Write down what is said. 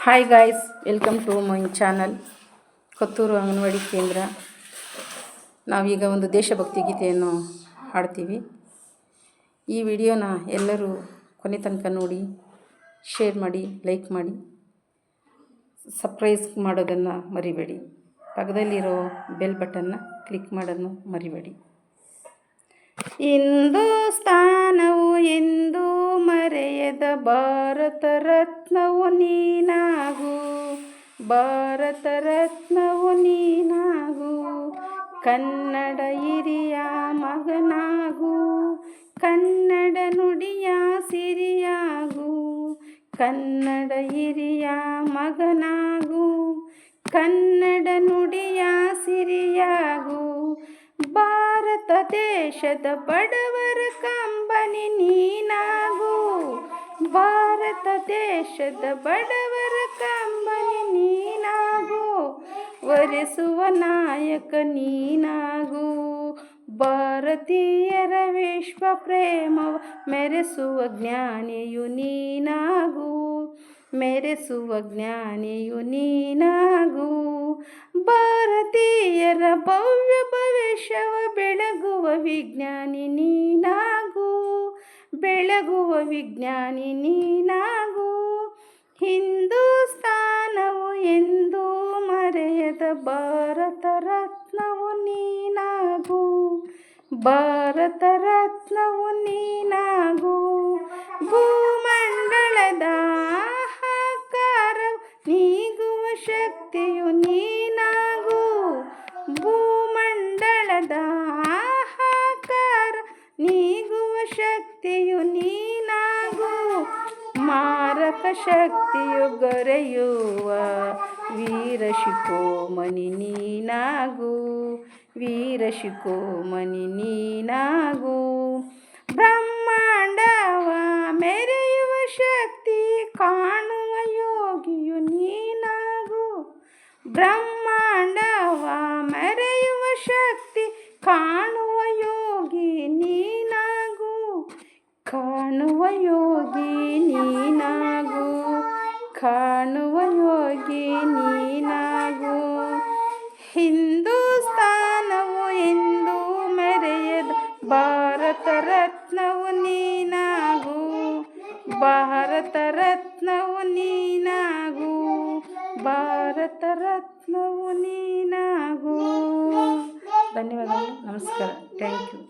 Hi guys, welcome to my channel Kotturu anganwadi ಕೇಂದ್ರ. ನಾವೀಗ ಒಂದು ದೇಶಭಕ್ತಿ ಗೀತೆಯನ್ನು ಹಾಡ್ತೀವಿ. ಈ ವಿಡಿಯೋನ ಎಲ್ಲರೂ ಕೊನೆ ತನಕ ನೋಡಿ, ಶೇರ್ ಮಾಡಿ, ಲೈಕ್ ಮಾಡಿ, ಸಬ್ಸ್ಕ್ರೈಬ್ ಮಾಡೋದನ್ನು ಮರಿಬೇಡಿ. ಪಕ್ಕದಲ್ಲಿರೋ ಬೆಲ್ ಬಟನ್ನ ಕ್ಲಿಕ್ ಮಾಡೋದನ್ನು ಮರಿಬೇಡಿ. ಹಿಂದೂಸ್ತಾನವು ಎಂದೂ ಮರೆಯದ ಭಾರತ ರತ್ನವು ನೀನಾಗು, ಭಾರತ ರತ್ನವು ನೀನಾಗು. ಕನ್ನಡ ಹಿರಿಯ ಮಗನಾಗು, ಕನ್ನಡ ನುಡಿಯ ಸಿರಿಯಾಗು. ಕನ್ನಡ ಹಿರಿಯ ಮಗನಾಗು, ಕನ್ನಡ ನುಡಿಯ ಸಿರಿಯಾಗು. ಭಾರತ ದೇಶದ ಬಡವರ ಕಂಬನಿ ನೀನಾಗು, ಭಾರತ ದೇಶದ ಬಡವರ ಕಂಬನಿ ನೀನಾಗು. ವರಿಸುವ ನಾಯಕ ನೀನಾಗು, ಭಾರತೀಯರ ವಿಶ್ವ ಪ್ರೇಮವ ಮೆರೆಸುವ ಜ್ಞಾನಿಯು ನೀನಾಗು, ಮೆರೆಸುವ ಜ್ಞಾನಿಯು ನೀನಾಗು. ಭಾರತೀಯರ ಭವ್ಯ ಭವಿಷ್ಯವ ಬೆಳಗುವ ವಿಜ್ಞಾನಿ ನೀನಾಗು, ಬೆಳಗುವ ವಿಜ್ಞಾನಿ ನೀನಾಗು. ಹಿಂದೂಸ್ತಾನವು ಎಂದೂ ಮರೆಯದ ಭಾರತ ರತ್ನವು ನೀನಾಗು, ಭಾರತ ರತ್ನವು ನೀನಾಗು. ಭೂಮಂಡಲದ ಆಹಾಕಾರ ನೀಗುವ ಶಕ್ತಿಯು ನೀನಾಗು, ಭೂಮಂಡಲದ ಆಹಾಕಾರ ನೀಗುವ ಶಕ್ತಿಯು ನೀನಾಗು. ಮಾರಕ ಶಕ್ತಿಯು ಗೊರೆಯುವ ವೀರ ಶಿಖೋಮಣಿ ನೀನಾಗು, ವೀರ ಶಿಖೋಮಣಿ ನೀನಾಗು. ಬ್ರಹ್ಮಾಂಡವ ಮೆರೆಯುವ ಶಕ್ತಿ ಕಾಣುವ ಯೋಗಿಯು ನೀನಾಗು, ಬ್ರಹ್ಮಾಂಡವ ಮೆರೆಯುವ ಶಕ್ತಿ ಕಾಣುವ ಯೋಗಿ ನೀನಾಗು, ಕಾಣುವ ಯೋಗಿ ನೀನಾಗು, ಕಾಣುವ ಯೋಗಿ ನೀನಾಗು. ಹಿಂದೂಸ್ತಾನವು ಎಂದೂ ಮೆರೆಯದ ಭಾರತ ರತ್ನವು ನೀನಾಗು, ಭಾರತ ರತ್ನವು ನೀನಾಗು, ಭಾರತ ರತ್ನವು ನೀನಾಗು. ಧನ್ಯವಾದಗಳು. ನಮಸ್ಕಾರ. Thank you.